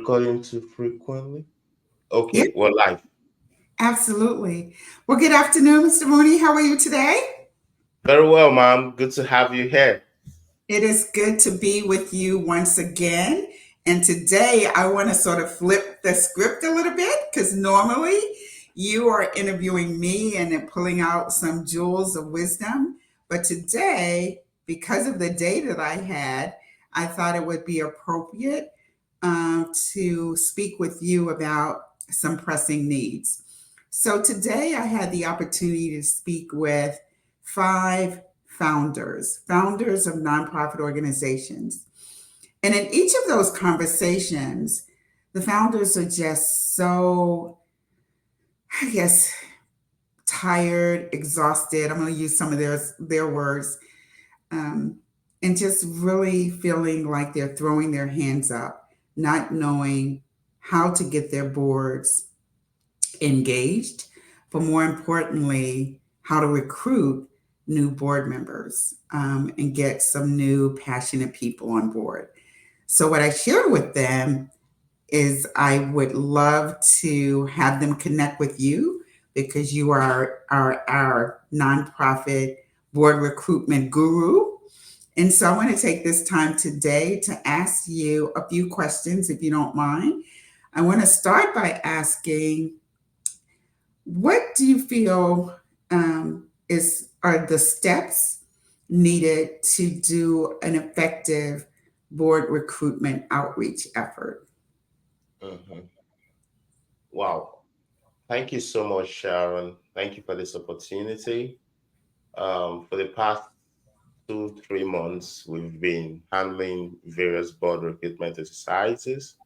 Recording too frequently. Yeah, Okay, well, live. absolutely. Well, good afternoon, Mr. Mooney. How are you today? Very well, ma'am. Good to have you here. It is good to be with you once again. And today I want to sort of flip the script a little bit because normally you are interviewing me and then pulling out some jewels of wisdom. But today, because of the day that I had, I thought it would be appropriate to speak with you about some pressing needs. So today I had the opportunity to speak with five founders of nonprofit organizations. And in each of those conversations, the founders are just so, I guess, tired, exhausted. I'm going to use some of their words, um, and just really feeling like they're throwing their hands up, not knowing how to get their boards engaged, but more importantly, how to recruit new board members and get some new passionate people on board. So, what I shared with them is I would love to have them connect with you because you are our nonprofit board recruitment guru. And so I want to take this time today to ask you a few questions, if you don't mind. I want to start by asking, what do you feel is are the steps needed to do an effective board recruitment outreach effort? Mhm. Wow. Thank you so much, Sharon. Thank you for this opportunity. For the past 2, 3 months, we've been handling various board recruitment exercises,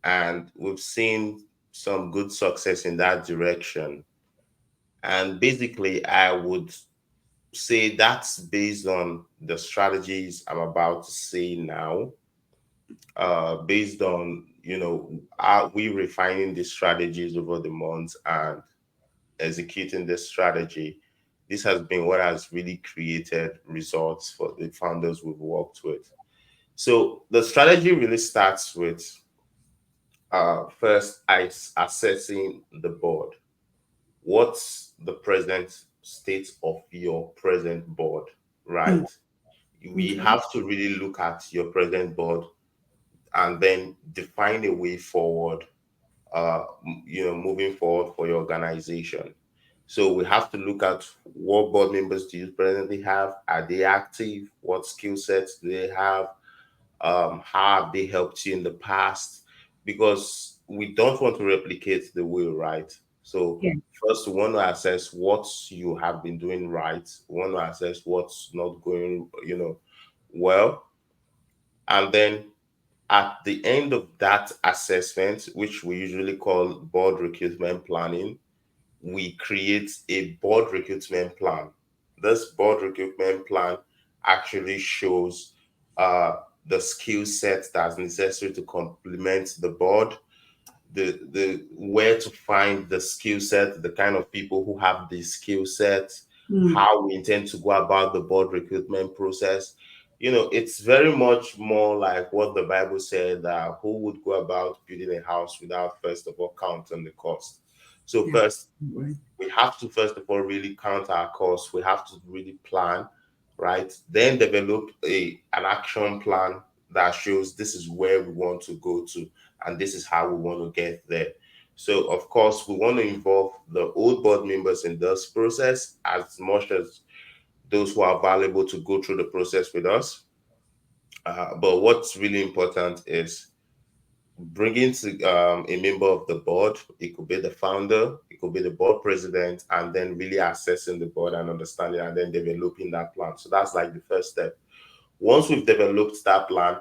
and we've seen some good success in that direction. And basically, I would say that's based on the strategies I'm about to say now, based on are we refining the strategies over the months and executing this strategy. This has been what has really created results for the founders we've worked with. So the strategy really starts with first assessing the board. What's the present state of your present board, Mm, right? We okay. have to really look at your present board and then define a way forward, moving forward for your organization. So we have to look at what board members do you presently have? Are they active? What skill sets do they have? How have they helped you in the past? Because we don't want to replicate the wheel, right? So Yeah. first, we want to assess what you have been doing right. We want to assess what's not going, well, and then at the end of that assessment, which we usually call board recruitment planning, we create a board recruitment plan. This board recruitment plan actually shows uh, the skill set that's necessary to complement the board, the where to find the skill set, the kind of people who have the skill set, Mm, how we intend to go about the board recruitment process. It's very much more like what the Bible said, that who would go about building a house without first of all counting the cost. So first, absolutely. we have to first of all really count our costs. We have to really plan, right? Then develop an action plan that shows this is where we want to go to and this is how we want to get there. So of course we want to involve the old board members in this process as much as those who are available to go through the process with us. But what's really important is bringing to a member of the board. It could be the founder, it could be the board president, and then really assessing the board and understanding and then developing that plan. So that's like the first step. Once we've developed that plan,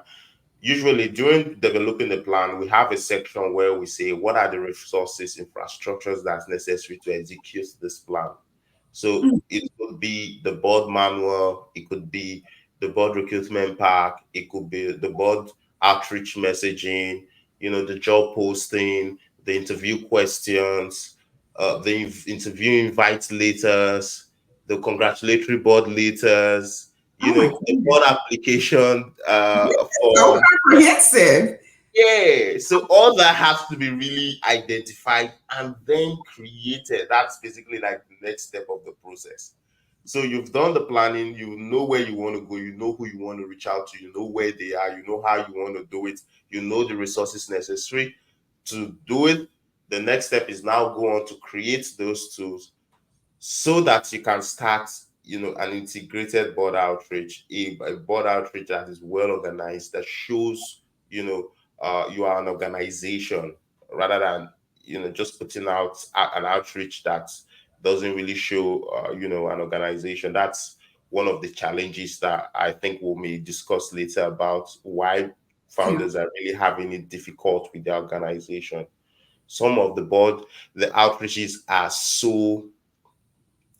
usually during developing the plan, we have a section where we say what are the resources, infrastructures that's necessary to execute this plan. So Mm, it could be the board manual, it could be the board recruitment pack, it could be the board outreach messaging, the job posting, the interview questions, the interview invite letters, the congratulatory board letters, oh my the goodness. board application This is so form. comprehensive. Yeah, so all that has to be really identified and then created. That's basically like the next step of the process. So you've done the planning, you know where you want to go, you know who you want to reach out to, you know where they are, you know how you want to do it, you know the resources necessary to do it. The next step is now go on to create those tools so that you can start, an integrated board outreach, a board outreach that is well organized, that shows, you are an organization rather than, just putting out an outreach that doesn't really show, an organization. That's one of the challenges that I think we may discuss later about why Yeah. founders are really having it difficult with their organization. Some of the outreaches are so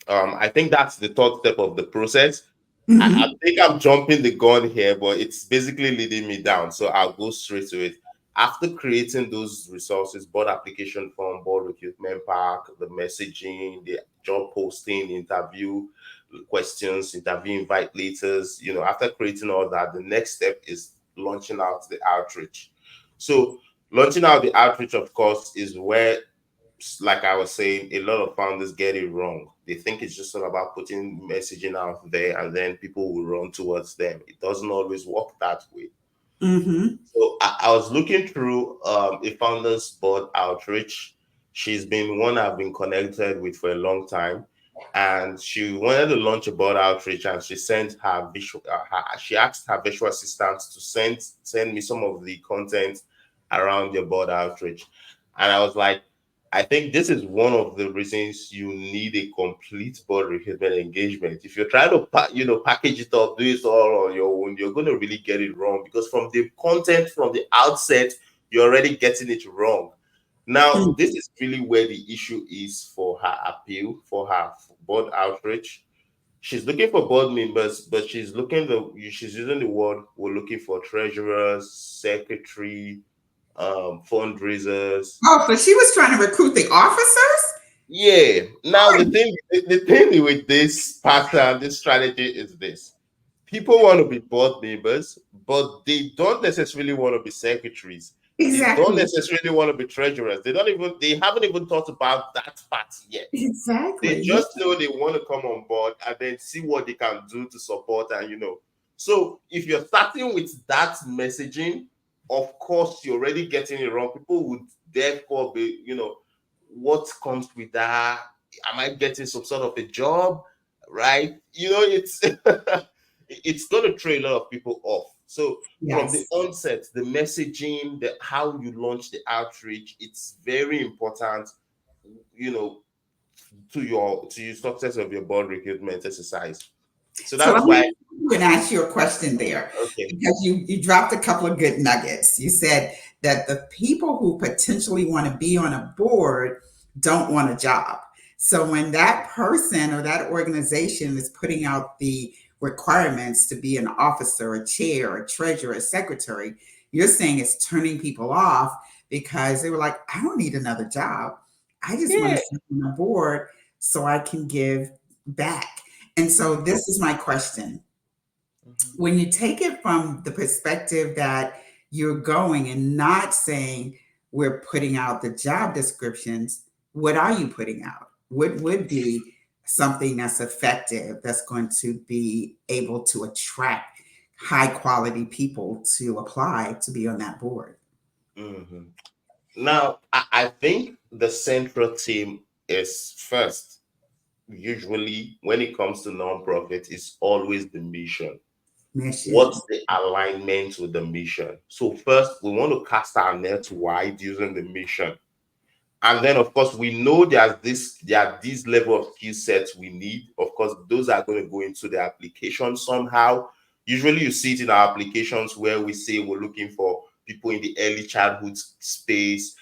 I think that's the third step of the process. I Hmm. think I'm jumping the gun here, but it's basically leading me down. So I'll go straight to it. After creating those resources, board application form, board recruitment pack, the messaging, the job posting, interview questions, interview invite letters, after creating all that, the next step is launching out the outreach. So launching out the outreach, of course, is where, like I was saying, a lot of founders get it wrong. They think it's just all about putting messaging out there and then people will run towards them. It doesn't always work that way. Hmm. So I was looking through a founders board outreach. She's been one I've been connected with for a long time, and she wanted to launch a board outreach, and she sent her she asked her virtual assistant to send me some of the content around your board outreach, and I was like, I think this is one of the reasons you need a complete board recruitment engagement. If you're trying to package it up, do it all on your own, you're going to really get it wrong because from the content from the outset, you're already getting it wrong. Now, this is really where the issue is for her appeal, for her board outreach. She's looking for board members, but she's using the word, we're looking for treasurers, secretary, fundraisers. Oh, so she was trying to recruit the officers? Yeah. Now the thing with this pattern, this strategy is this. People want to be board members, but they don't necessarily want to be secretaries. They don't Exactly. necessarily want to be treasurers. They haven't even thought about that part yet. They Exactly. just know they want to come on board and then see what they can do to support and. So if you're starting with that messaging, of course you're already getting it wrong. People would therefore be, what comes with that? Am I getting some sort of a job? Right? It's it's gonna throw a lot of people off. So from the Yes. onset, the messaging, the how you launch the outreach, it's very important, you know, to your success of your board recruitment exercise. So So that's let why. me ask you a question there Okay. because you dropped a couple of good nuggets. You said that the people who potentially want to be on a board don't want a job. So when that person or that organization is putting out the requirements to be an officer, a chair, a treasurer, a secretary, you're saying it's turning people off because they were like, I don't need another job. I just want to Yeah. sit on a board so I can give back. And so this is my question. Mhm. When you take it from the perspective that you're going and not saying we're putting out the job descriptions, what are you putting out? What would be something that's effective, that's going to be able to attract high quality people to apply to be on that board? Mhm. Now, I think the central theme is first, usually when it comes to nonprofit, is always the mission. Mission. What's the alignment with the mission? So first, we want to cast our net wide using the mission. And then, of course, we know there are these level of skill sets we need. Of course, those are going to go into the application somehow. Usually, you see it in our applications where we say we're looking for people in the early childhood space,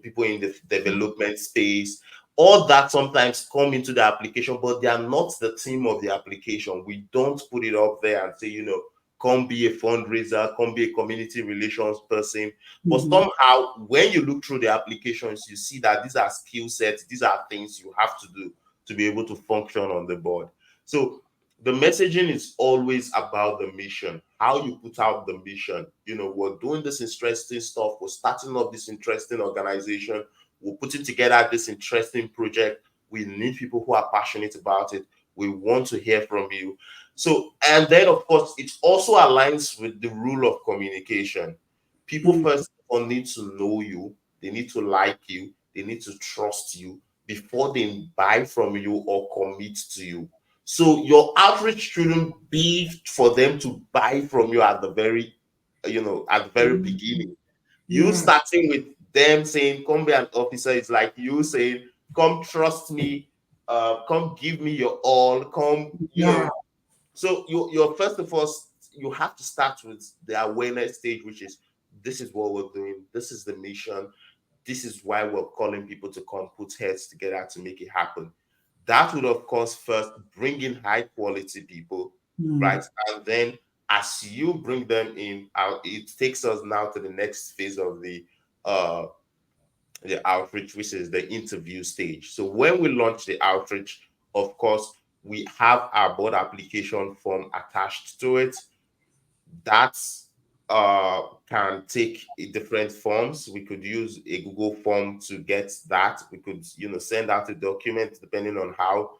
people in the development space. All that sometimes come into the application, but they are not the theme of the application. We don't put it up there and say, come be a fundraiser, come be a community relations person, but Mhm. somehow, when you look through the applications, you see that these are skill sets, these are things you have to do to be able to function on the board. So The messaging is always about the mission, how you put out the mission. We're doing this interesting stuff, we're starting up this interesting organization, we're putting together this interesting project. We need people who are passionate about it. We want to hear from you. So, and then of course, it also aligns with the rule of communication. People Mm, first of all need to know you, they need to like you, they need to trust you before they buy from you or commit to you. So your outreach shouldn't be for them to buy from you at the very, at the very mm, beginning. You yeah, starting with them saying, "Come be an officer," is like you saying, "Come trust me, come give me your all, come." yeah. So you're first of all, you have to start with the awareness stage, which is this is what we're doing, this is the mission, this is why we're calling people to come put heads together to make it happen. That would, of course, first bring in high quality people, Mm, right? And then as you bring them in, it takes us now to the next phase of uh, the outreach, which is the interview stage. So when we launch the outreach, of course, we have our board application form attached to it. That can take different forms. We could use a Google form to get that. We could, send out a document depending on how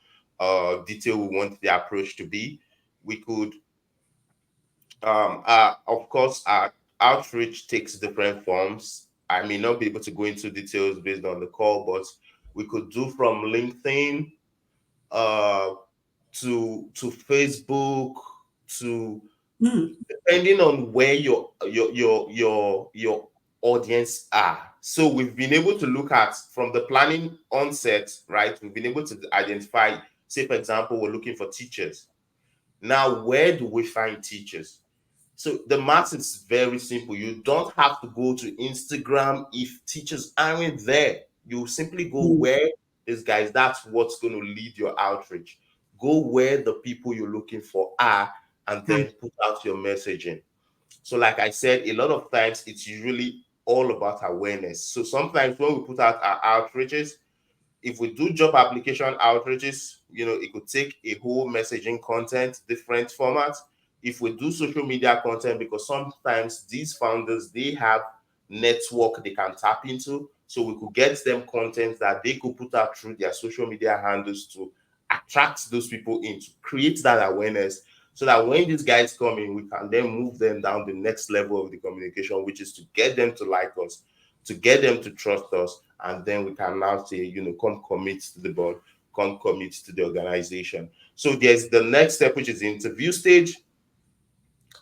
detailed we want the approach to be. We could, of course, our outreach takes different forms. I may not be able to go into details based on the call, but we could do from LinkedIn uh, to Facebook to mm, depending on where your audience are. So we've been able to look at from the planning onset, right? We've been able to identify, say for example, we're looking for teachers. Now, where do we find teachers? So the math is very simple. You don't have to go to Instagram if teachers aren't there. You simply go mm, where these guys, that's what's going to lead your outreach. Go where the people you're looking for are and mm, then put out your messaging. So, like I said, a lot of times it's usually all about awareness. So sometimes when we put out our outreaches, if we do job application outreaches, it could take a whole messaging content, different formats. If we do social media content, because sometimes these founders, they have network they can tap into. So we could get them content that they could put out through their social media handles to attract those people in, to create that awareness so that when these guys come in, we can then move them down the next level of the communication, which is to get them to like us, to get them to trust us, and then we can now say, come commit to the board, come commit to the organization. So there's the next step, which is the interview stage.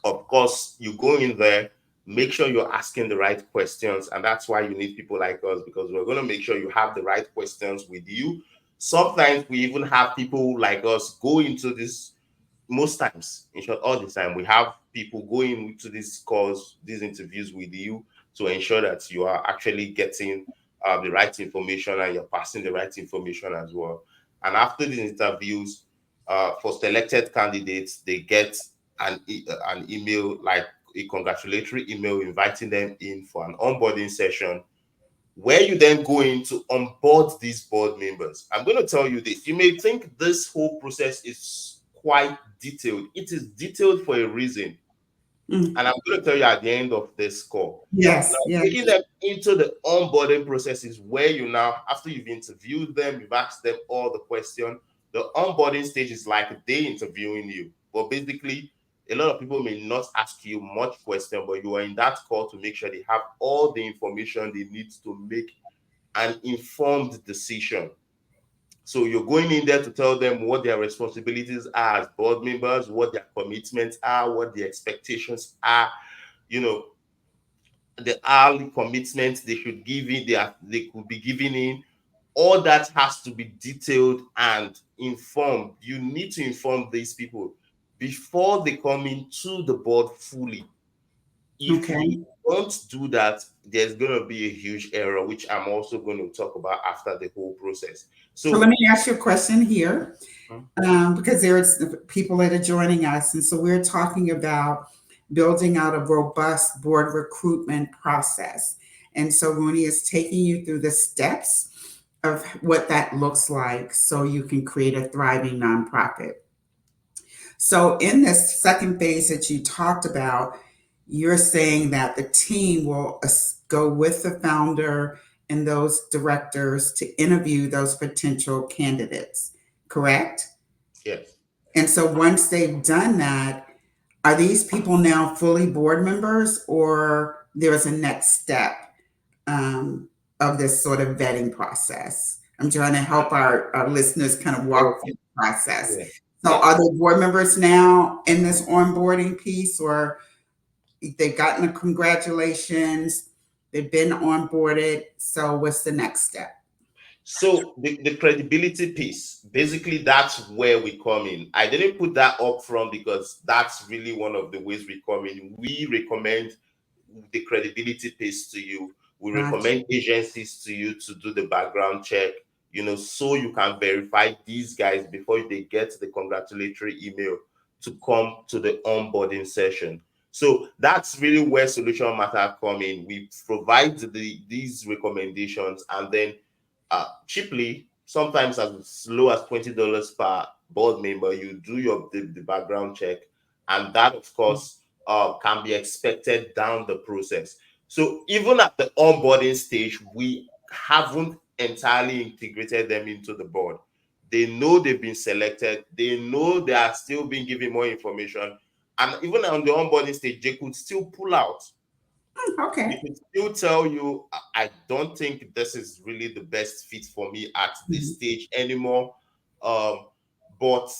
Of course, you go in there, make sure you're asking the right questions, and that's why you need people like us, because we're going to make sure you have the right questions with you. Sometimes we even have people like us go into this, most times, in short, all the time, we have people going to these calls, these interviews with you to ensure that you are actually getting the right information and you're passing the right information as well. And after these interviews, for selected candidates, they get an email, like a congratulatory email inviting them in for an onboarding session where you then go in to onboard these board members. I'm going to tell you this. You may think this whole process is quite detailed. It is detailed for a reason. mm. And I'm going to tell you at the end of this call. Now, Yes, yes. taking them into the onboarding process is where you now, after you've interviewed them, you've asked them all the questions. The onboarding stage is like they interviewing you. But basically, a lot of people may not ask you much question, but you are in that call to make sure they have all the information they need to make an informed decision. So you're going in there to tell them what their responsibilities are as board members, what their commitments are, what the expectations are, you know, the hourly commitments they should give in, they could be giving in. All that has to be detailed and informed. You need to inform these people before they come into the board fully. If you Okay. don't do that, there's going to be a huge error, which I'm also going to talk about after the whole process. So let So, me ask you a question here, because there's people that are joining us, and so we're talking about building out a robust board recruitment process. And so Rooney is taking you through the steps of what that looks like, so you can create a thriving nonprofit. So, in this second phase that you talked about, you're saying that the team will go with the founder and those directors to interview those potential candidates, correct? Yes. And so, once they've done that, are these people now fully board members, or there's a next step um, of this sort of vetting process? I'm trying to help our listeners kind of walk through Okay. the process. Yeah. So, Yeah. are they board members now in this onboarding piece, or they've gotten the congratulations, they've been onboarded? So, what's the next step? So the credibility piece, basically that's where we come in. I didn't put that up front because that's really one of the ways we come in. We recommend the credibility piece to you. We Gotcha. recommend agencies to you to do the background check, so you can verify these guys before they get the congratulatory email to come to the onboarding session. So that's really where Solution Matter come in. We provide these recommendations, and then cheaply, sometimes as low as $20 per board member, you do the background check, and that, of course, can be expected down the process. So even at the onboarding stage, we haven't entirely integrated them into the board. They know they've been selected. They know they are still being given more information. And even on the onboarding stage, they could still pull out. They Okay. could still tell you, I don't think this is really the best fit for me at this Mhm. stage anymore. Um, but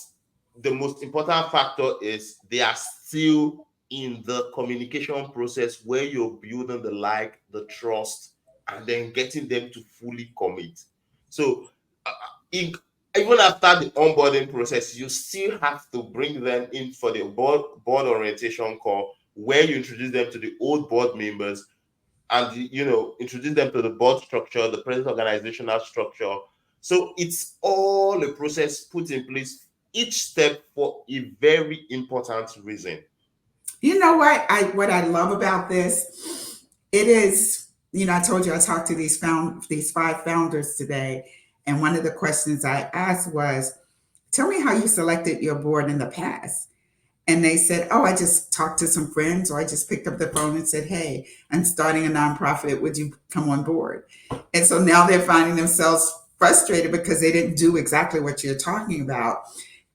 the most important factor is they are still in the communication process where you're building the like, the trust, and then getting them to fully commit. So, uh, in, even after the onboarding process, you still have to bring them in for the board orientation call where you introduce them to the old board members and introduce them to the board structure, the present organizational structure. So it's all a process put in place, each step for a very important reason. You know what I love about this? It is, I told you I talked to these five founders today, and one of the questions I asked was, tell me how you selected your board in the past. And they said, oh, I just talked to some friends, or I just picked up the phone and said, hey, I'm starting a nonprofit. Would you come on board? And so now they're finding themselves frustrated because they didn't do exactly what you're talking about,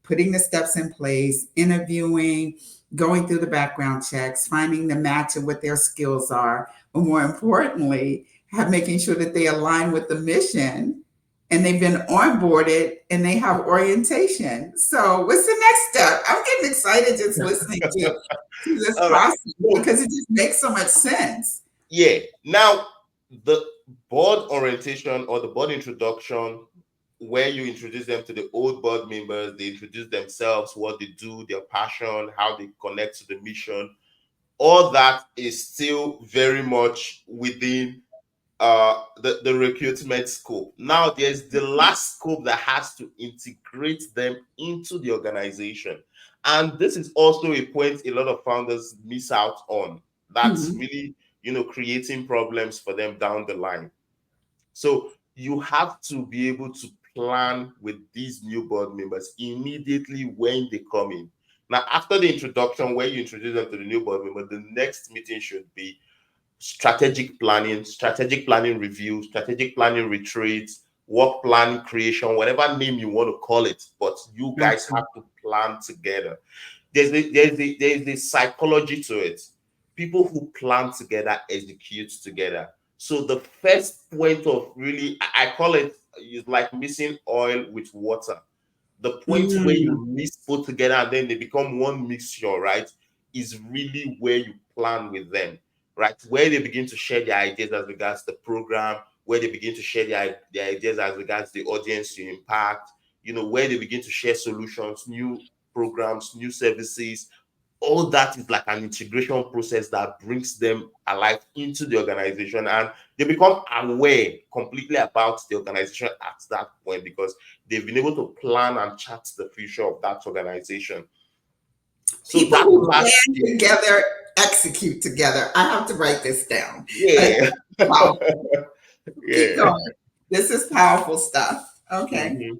putting the steps in place, interviewing, going through the background checks, finding the match of what their skills are, but more importantly, making sure that they align with the mission, and they've been onboarded and they have orientation. So what's the next step? I'm getting excited just listening to this All right. process So, because it just makes so much sense. yeah. Now, the board orientation or the board introduction, where you introduce them to the old board members, they introduce themselves, what they do, their passion, how they connect to the mission. All that is still very much within the recruitment scope. Now there's the last scope that has to integrate them into the organization. And this is also a point a lot of founders miss out on. That's Mhm. really, creating problems for them down the line. So you have to be able to plan with these new board members immediately when they come in. Now, after the introduction, where you introduce them to the new board member, the next meeting should be strategic planning review, strategic planning retreats, work plan creation, whatever name you want to call it. But you guys Gotcha. have to plan together. There's the psychology to it. People who plan together execute together. So the first point of really, I call it, is like mixing oil with water. The point where Mm. you mix both together and then they become one mixture, right, is really where you plan with them, right? Where they begin to share their ideas as regards the program, where they begin to share their ideas as regards the audience to impact, where they begin to share solutions, new programs, new services. All that is like an integration process that brings them alive into the organization, and they become aware completely about the organization at that point because they've been able to plan and chart the future of that organization. So People that who last plan piece, together execute together. I have to write this down. yeah. Wow. Keep Yeah. going. This is powerful stuff. Okay. Mhm.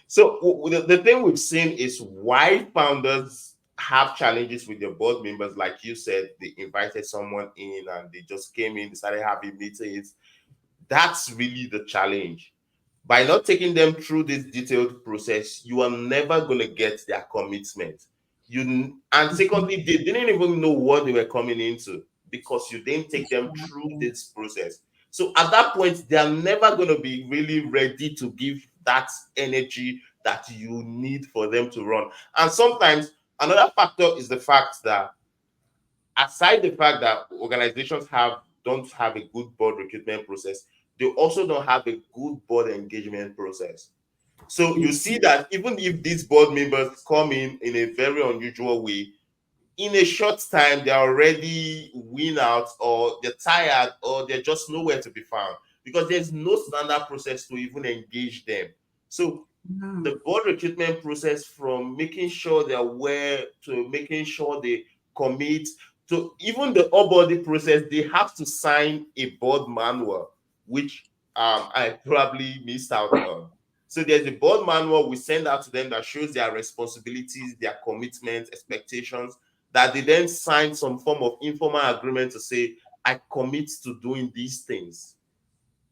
So the thing we've seen is why founders have challenges with their board members. Like you said, they invited someone in and they just came in, decided having meetings. That's really the challenge. By not taking them through this detailed process, you are never going to get their commitment. And secondly, they didn't even know what they were coming into because you didn't take them through this process. So at that point, they are never going to be really ready to give that energy that you need for them to run. And sometimes another factor is the fact that, aside the fact that organizations don't have a good board recruitment process, they also don't have a good board engagement process. So you see that even if these board members come in a very unusual way, in a short time they're already win out, or they're tired, or they're just nowhere to be found because there's no standard process to even engage them. So Wow. the board recruitment process, from making sure they're aware to making sure they commit to even the onboarding process, they have to sign a board manual, which I probably missed out on. So there's a board manual we send out to them that shows their responsibilities, their commitments, expectations, that they then sign some form of informal agreement to say, I commit to doing these things.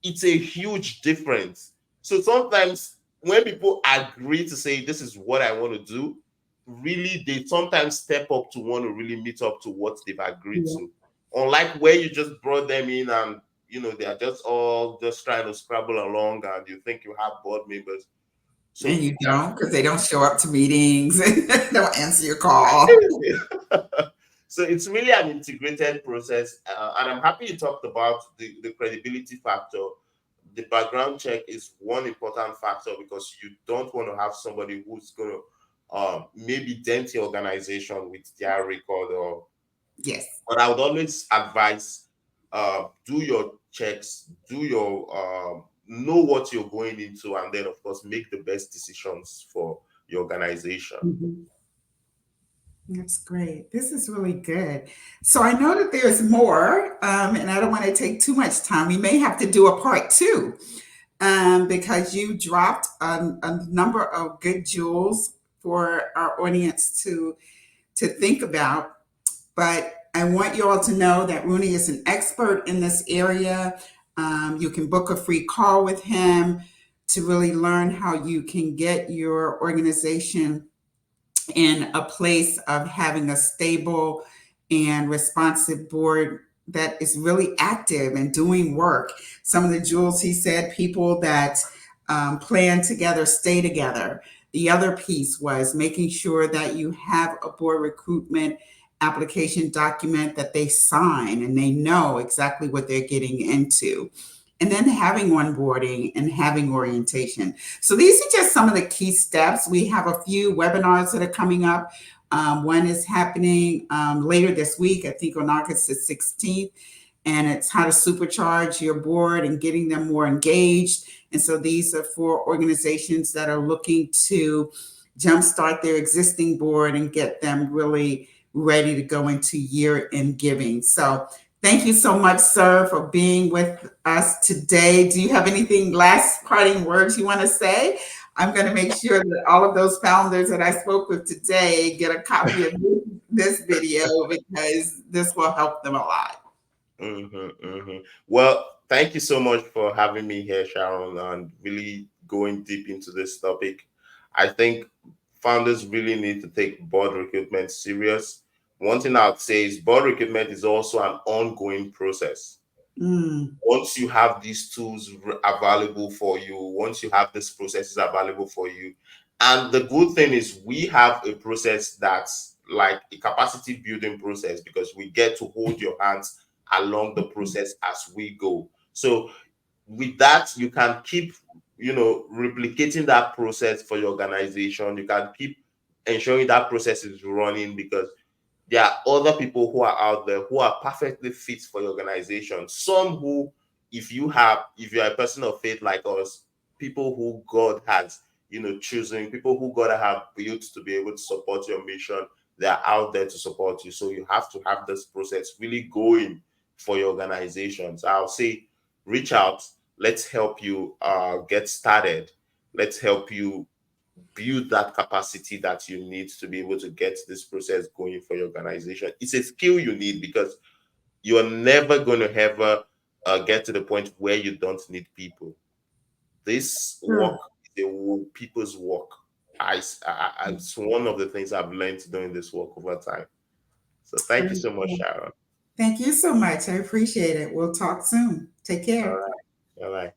It's a huge difference. So sometimes when people agree to say, this is what I want to do, really they sometimes step up to want to really meet up to what they've agreed Yeah. to. Unlike where you just brought them in and they are just all just trying to scrabble along and you think you have board members. And So you don't, because they don't show up to meetings, don't answer your call. so it's really an integrated process, and I'm happy you talked about the credibility factor. The background check is one important factor because you don't want to have somebody who's going to maybe dent your organization with their record. Or Yes. but I would always advise, do your checks, do your know what you're going into, and then of course make the best decisions for your organization. Mhm. That's great. This is really good. So I know that there's more, and I don't want to take too much time. We may have to do a part two, because you dropped a number of good jewels for our audience to think about. But I want you all to know that Rooney is an expert in this area. You can book a free call with him to really learn how you can get your organization in a place of having a stable and responsive board that is really active and doing work. Some of the jewels he said, people that plan together stay together. The other piece was making sure that you have a board recruitment application document that they sign and they know exactly what they're getting into. And then having onboarding and having orientation. So these are just some of the key steps. We have a few webinars that are coming up. One is happening later this week, I think on August the 16th, and it's how to supercharge your board and getting them more engaged. And so these are for organizations that are looking to jumpstart their existing board and get them really ready to go into year-end giving. So thank you so much, sir, for being with us today. Do you have anything, last parting words you want to say? I'm going to make sure that all of those founders that I spoke with today get a copy of this video because this will help them a lot. Well, thank you so much for having me here, Sharon, and really going deep into this topic. I think founders really need to take board recruitment serious. One thing I'd say is board recruitment is also an ongoing process. Mm, Once you have these tools available for you, once you have these processes available for you, and the good thing is we have a process that's like a capacity building process because we get to hold your hands along the process as we go. So with that, you can keep, replicating that process for your organization. You can keep ensuring that process is running because there are other people who are out there who are perfectly fit for your organization. Some who, if you're a person of faith like us, people who God has, choosing, people who God have built to be able to support your mission, they're out there to support you. So you have to have this process really going for your organization. So I'll say, reach out. Let's help you get started. Let's help you build that capacity that you need to be able to get this process going for your organization. It's a skill you need because you're never going to ever get to the point where you don't need people. This Sure. work is a people's work. It's one of the things I've learned doing this work over time. So thank you Very so much, cool. Sharon. Thank you so much. I appreciate it. We'll talk soon. Take All care. right. All right.